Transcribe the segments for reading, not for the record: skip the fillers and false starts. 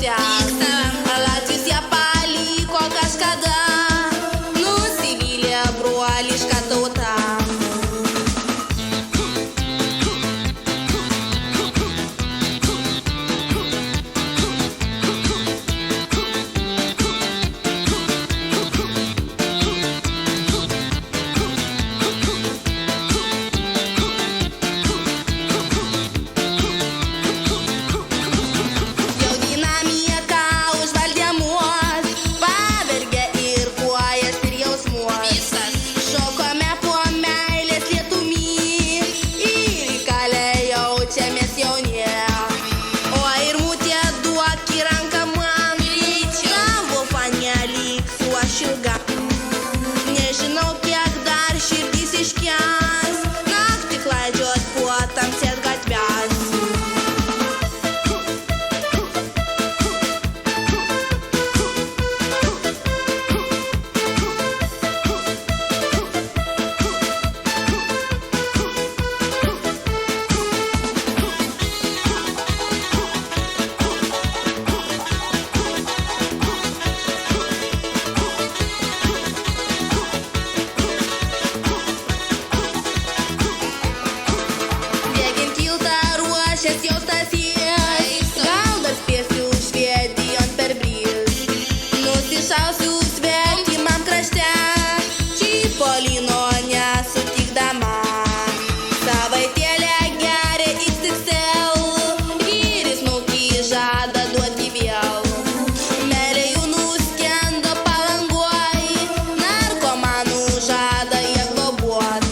pusės. Latvis ją paliko kažkada, nusivylė broliška tauta. Nežinau, kiek dar širdys iškęs naktį klaidžiot po tamsias gatves. Jau Stasys, gal dar spėsiu Švedijon per bris. Nusišausiu svetimam krašte, Čipolino nesutikdama. Savaitėlę geria XXL, vyris naukį žada duoti vėl. Meilė jų nuskendo Palangoj, narkomanų žada jie globot.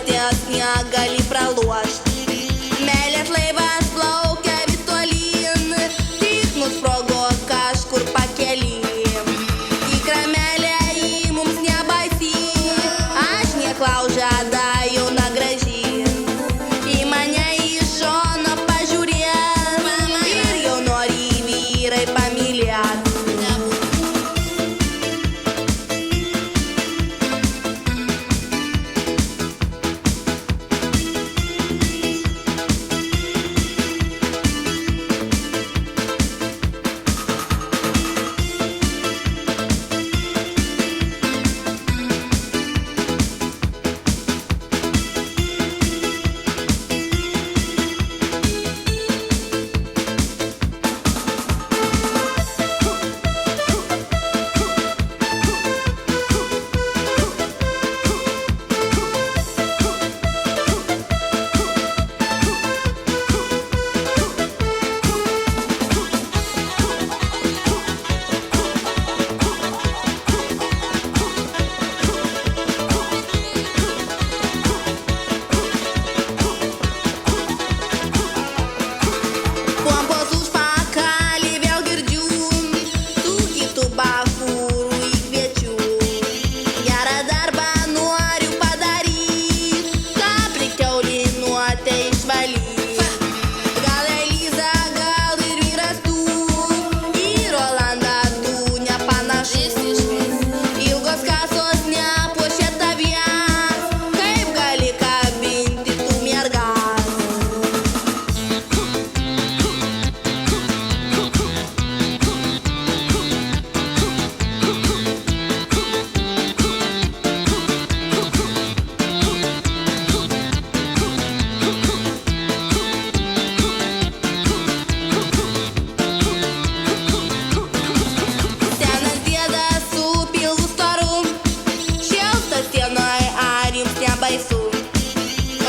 ties sniegą pralošti. Meilės laivas plaukia vis tolyn, tik nusprogo kažkur pakely. Tikra meilė į mums nebaisi, aš neklaužą da jauna graži. Į mane iš šono pažiūrėt ir jau nori vyrai pamylėt.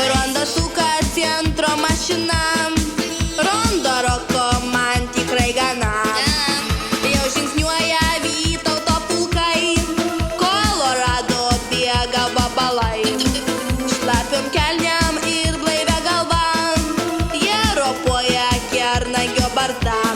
Rondo suka centro mašina, rondo roko man tikrai gana. Jau žingsniuoja Vytauto pulkai, Kolorado bėga vabalai. Šlapiom kelniam ir blaivia galvam, jie ropoja Kernagio bardam.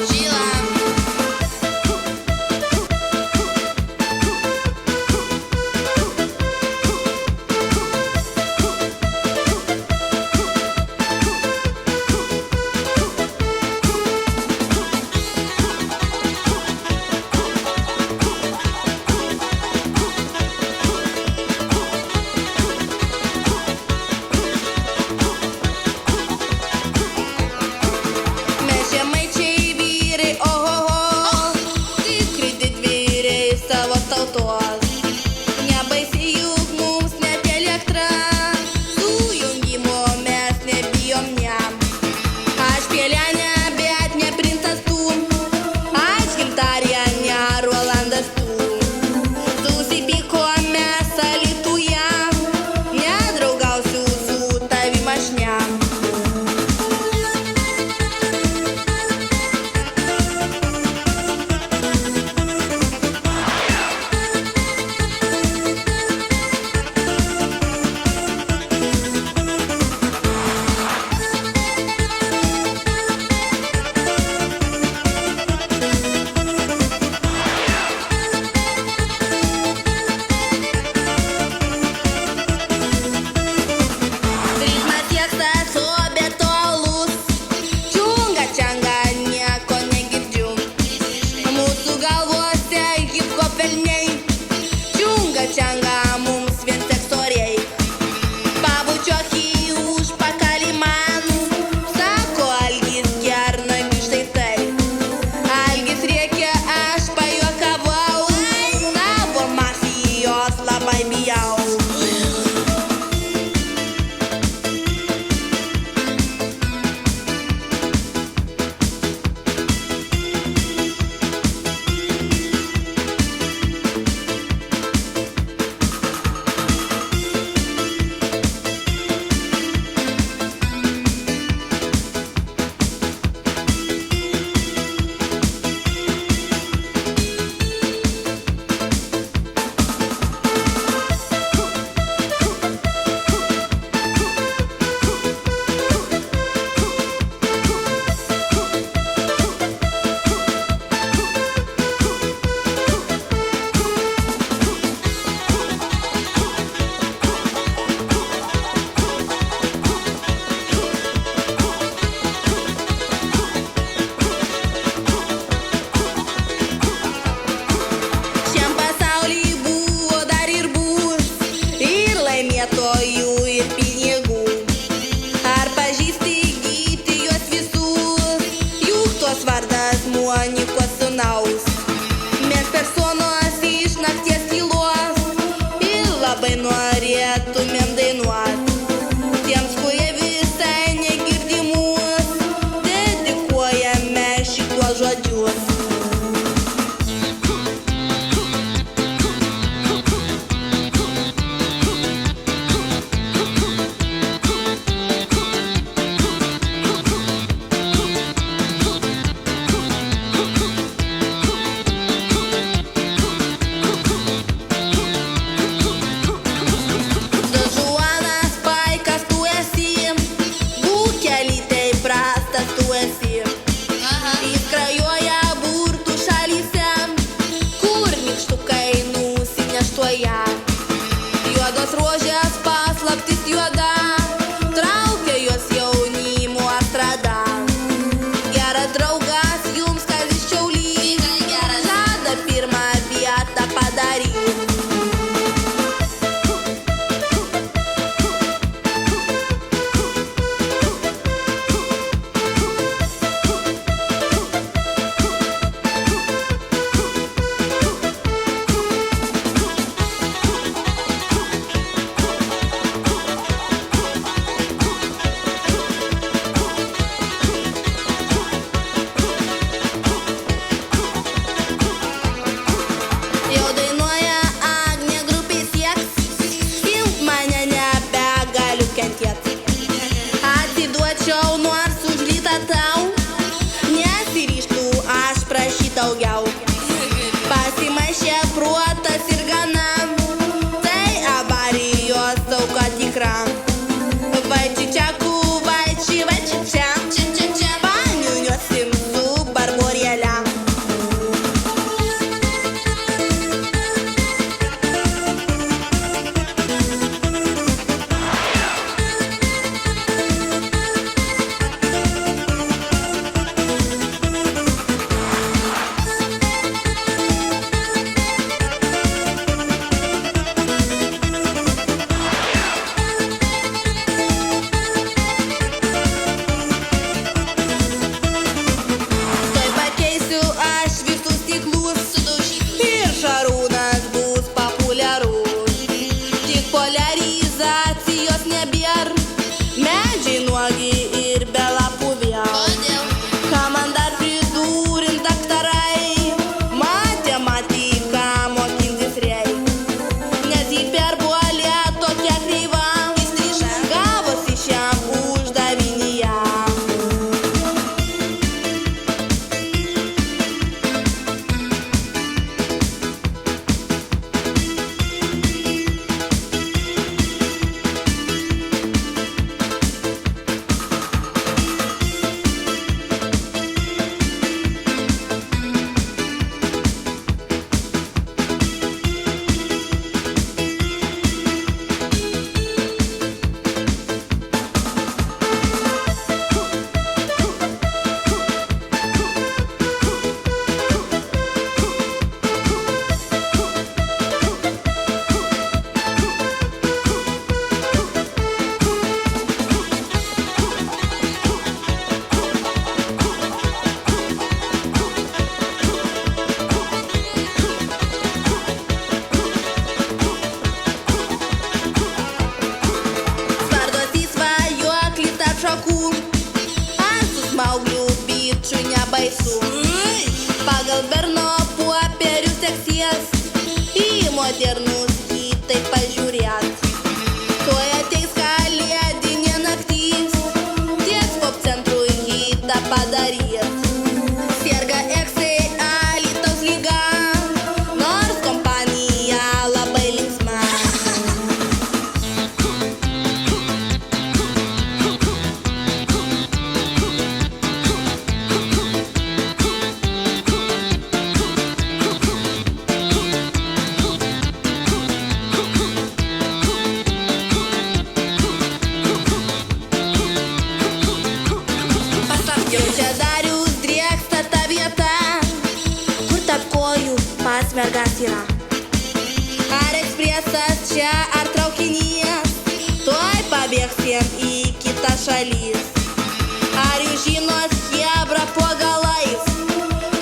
Nebaisi juk mums net elektra, sujungimo mes nebijom niam. Aš Pėlenė, bet ne princas tu, aš Gintarė, ne Rolandas tu. Susipyko mes Alytuje, nedraugausiu su tavim aš ne. Čianga mums vien sektoriai, pabučiuok į užpakalį man, sako Algis Kernagį štai taip. Algis rėkia, aš pajuokavau, tavo mafijos labai bijau. Juodos rožės paslaptis juoda traukia juos jaunimo astrada. Geras draugas jums Kazys Čiaulys žada pirmą vietą padaryti. Jau dainuoja Agnė grupės sieks, imk mane nebegaliu kentėt. Atiduočiau nors už rytą tau, nesiryžtu aš prašyt daugiau. Pasimaišė protas ir gana, tai avarijos auka tikra. Vai čičiaku, vai čičia, paniuniuosim su Barborėle. Tuoj pakeisiu aš visus stiklus ir Šarūnas bus populiarus. Tik poliarizacijos nebėr, medžiai nuogi ir be lapų vėl. Ką man dar pridūrint daktarai, matematiką mokintis reik. Nes hiperbolė tokia kreiva gavosi šiam uždavinyje. Spardos į svajoklį tarp šakų, ar su smaugliu biču nebaisu. Pagal Berno popierių seksijas į modernus kitaip pažiūrėt. Tuoj ateis kalėdinė naktis, ties pop centrui hitą padaryt. Serga eksai Alytaus lyga, nors kompanija labai linksma. Jau čia Darius drėksta ta vieta, kur tarp kojų pasmergas yra. Ar ekspresas čia, ar traukinys, tuoj pabėgsim į kitą šalis. Ar jūs žinot chebra po galais,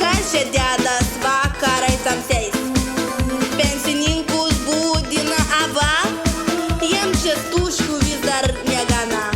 kas čia dedas vakarais tamsiais? Pensininkus būdina ava, jiems čia stuškų vis dar negana.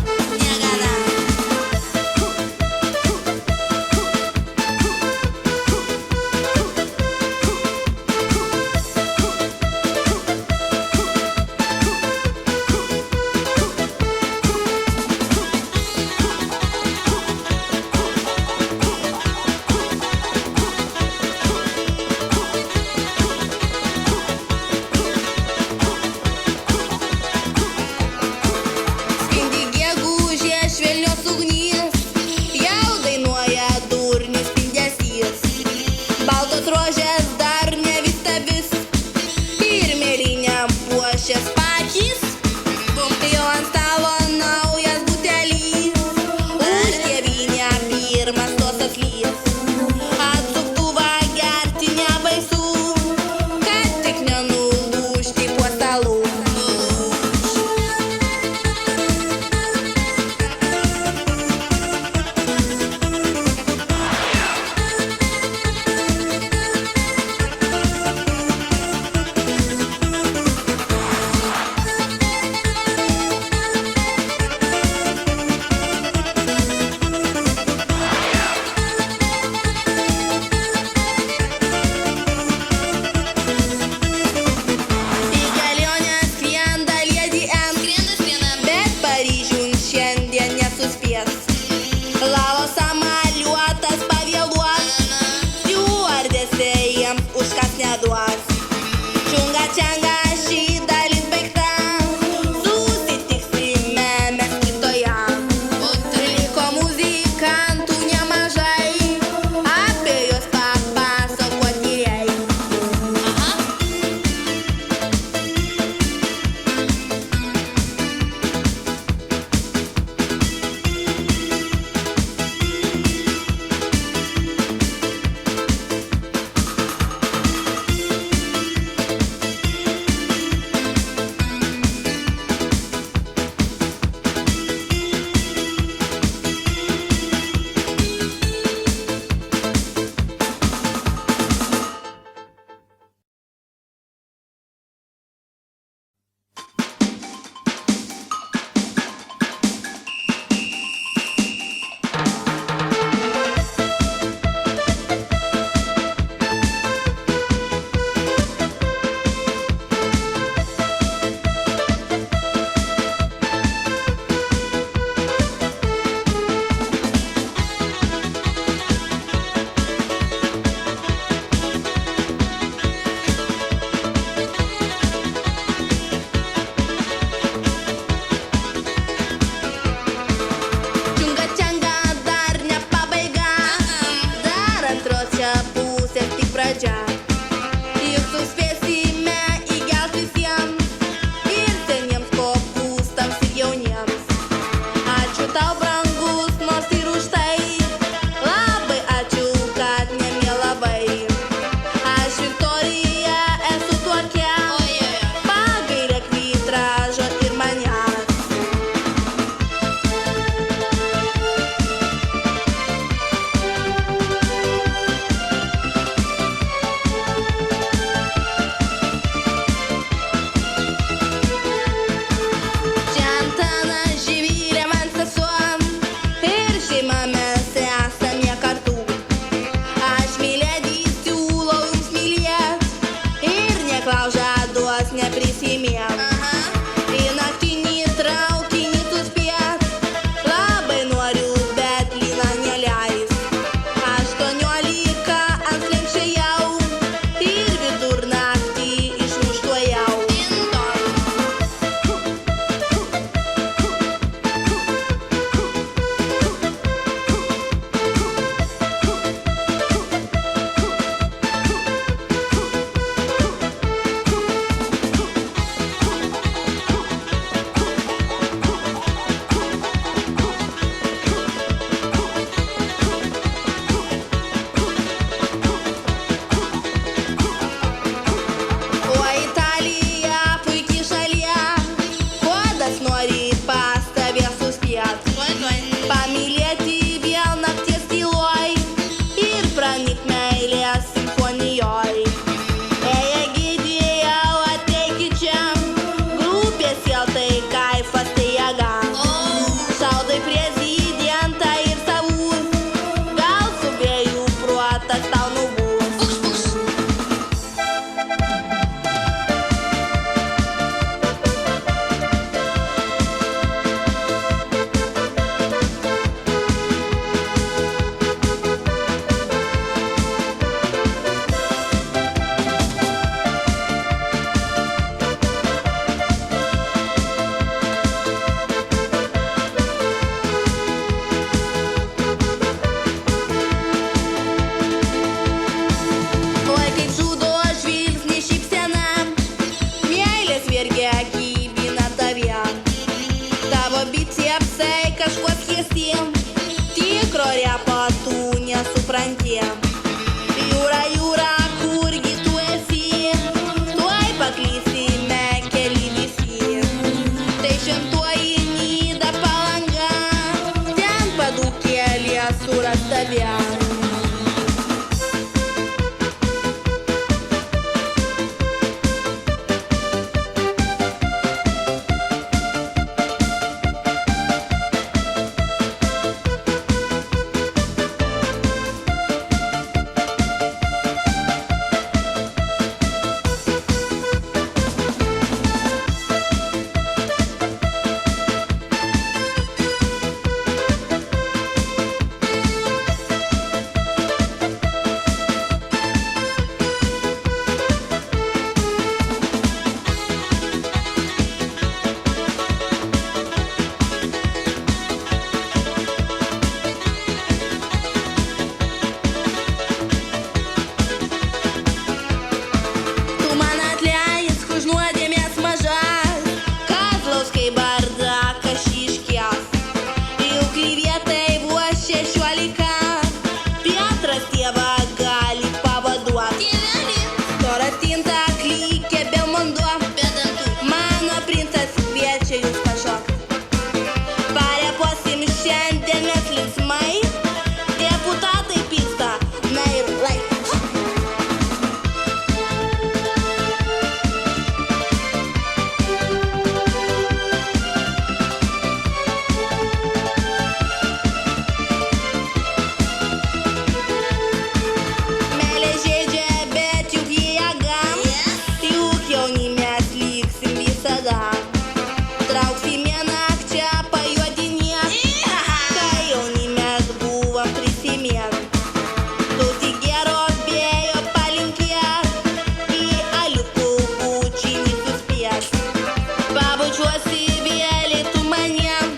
pabučiuosi vėlį tu maniem,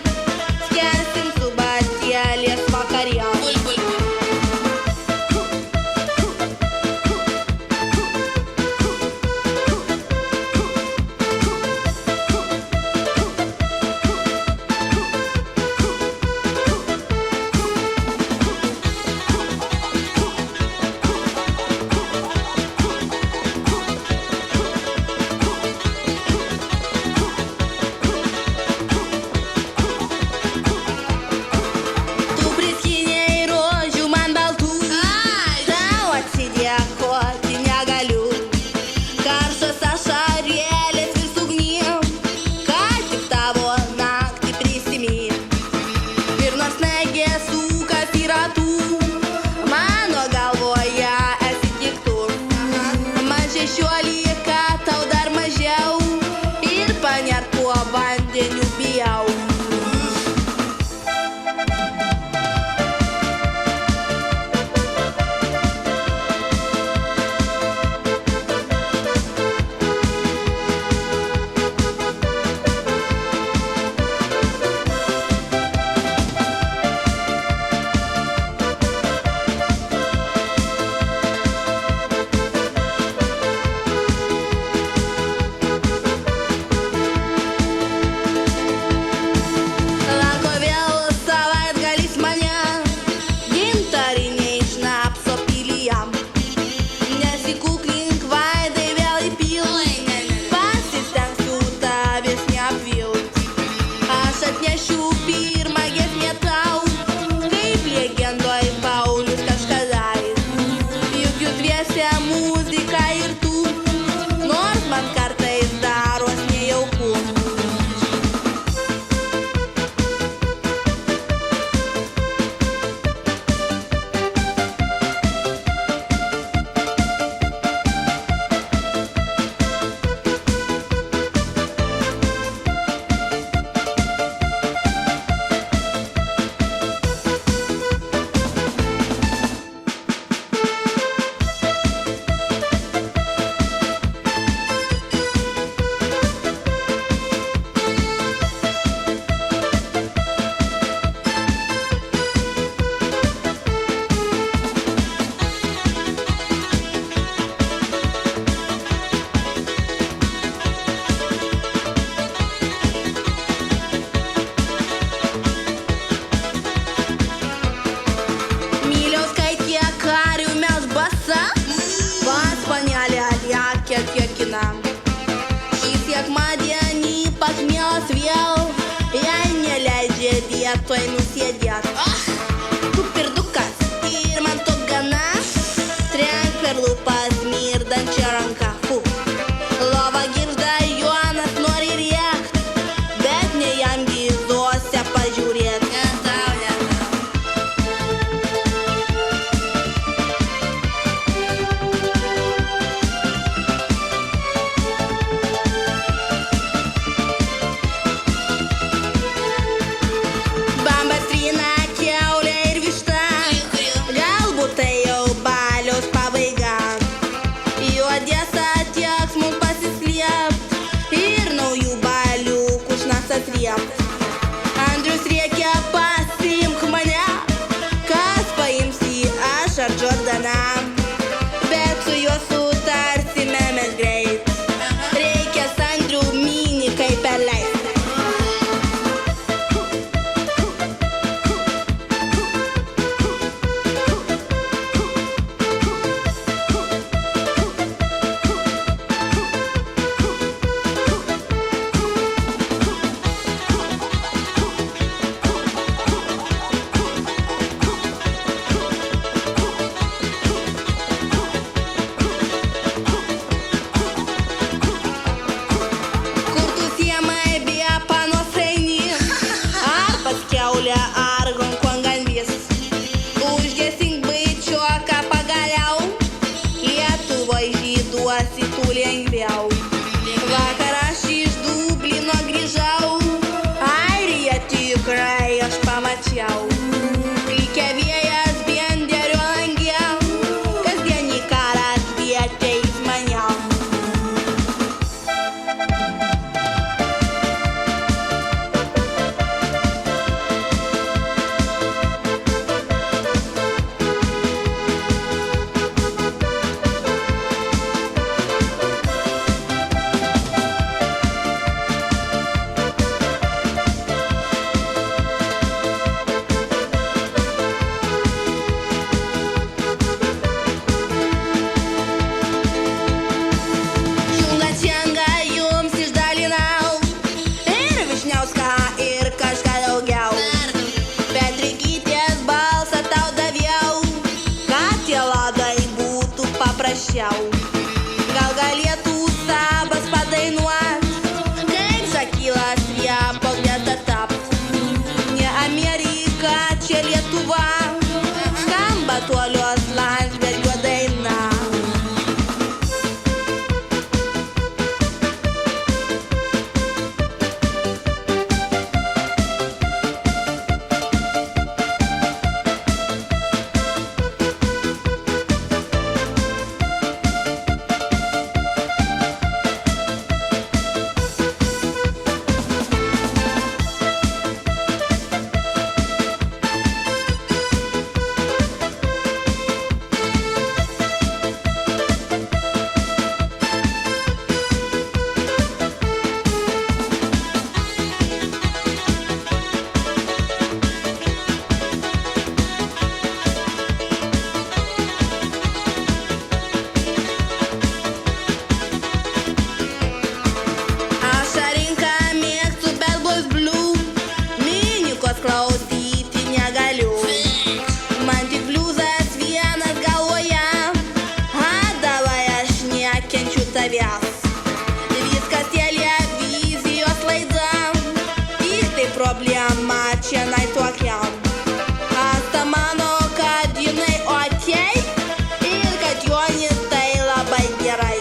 skersim su batėlės vakariem. paprasčiau. Gal galėtų Sabas padainuot, kaip Šakilas prie pogreta tapt. Ne Amerika, čia Lietuva, skamba Tuolios Landsbergio daina. Viskas televizijos laidam, tik tai problema čia nai tokiam. Asta mano, kad jinai okei ir kad Jonis tai labai gerai.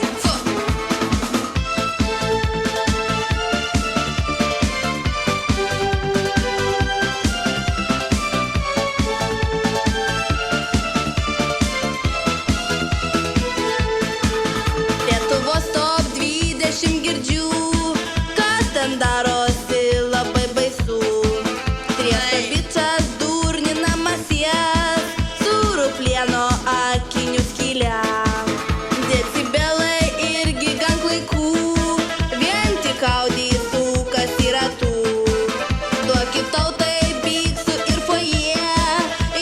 Lietuvos top 20 girdžiu, kas ten darosi labai baisu. Triesto bičas durninamas jas, sūrų plieno akinių skylę. Decibelai irgi gan klaiku, vien tik Audi sukasi ratų. Duokit tautai biksų ir foje,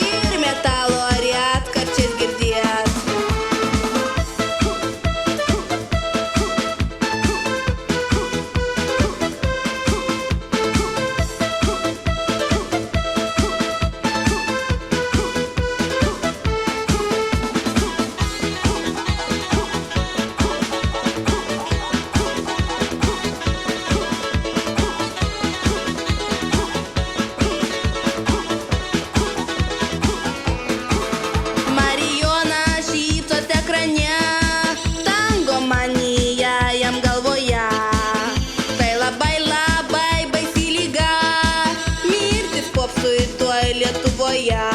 ir metalo retkarčiais girdėt. Lietuvoje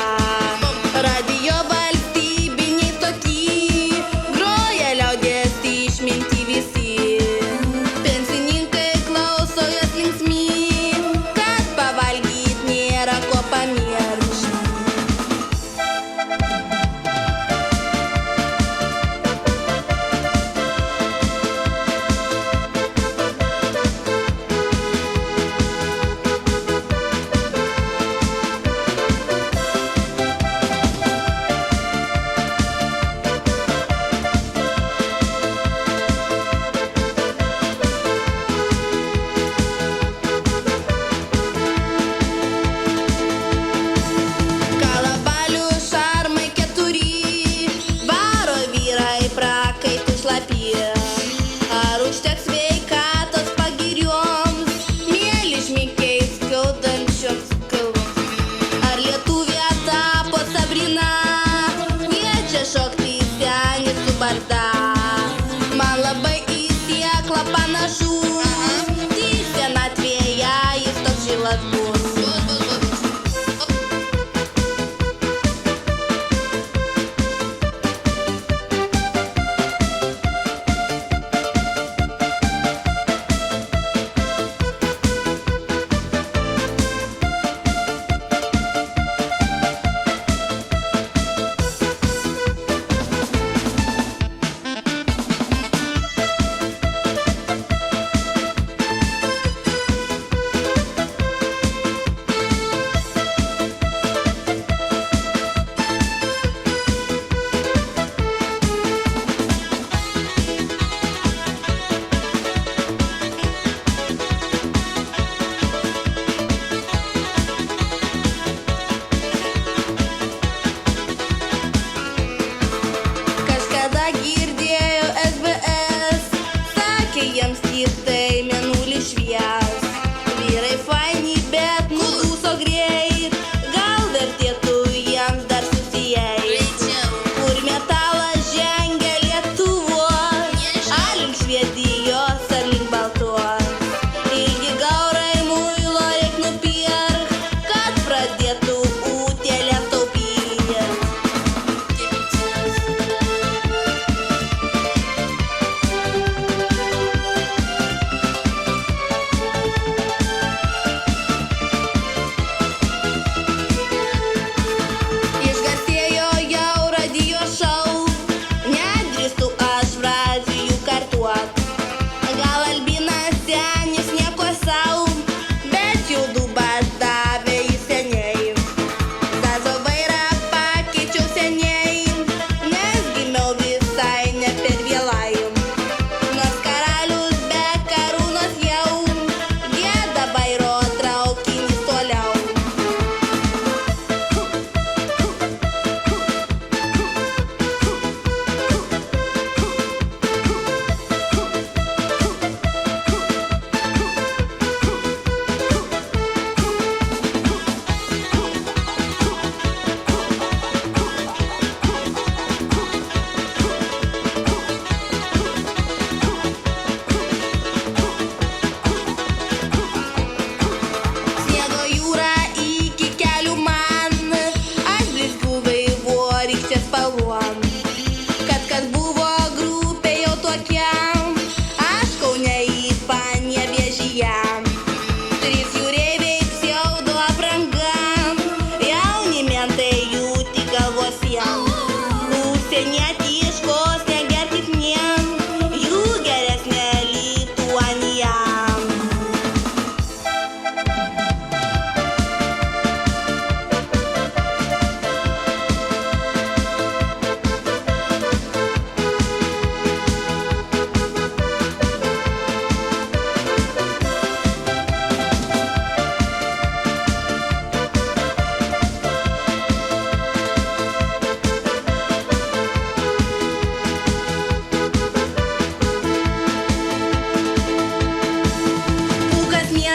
radijo valstybiniai tokie, groja liaudies išminti visi. Pensininkai klauso jos linksmi, kad pavalgyt nėra ko pamiršt. Ar užteks sveikatos pagirioms, mėly šmikiais skaudančioms kalboms? Ar lietuvė tapo Sabrina, kviečia šokti senis su barda? Man labai į sėklą panašus, tik senatvėje jis toks žilas bus.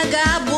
negabų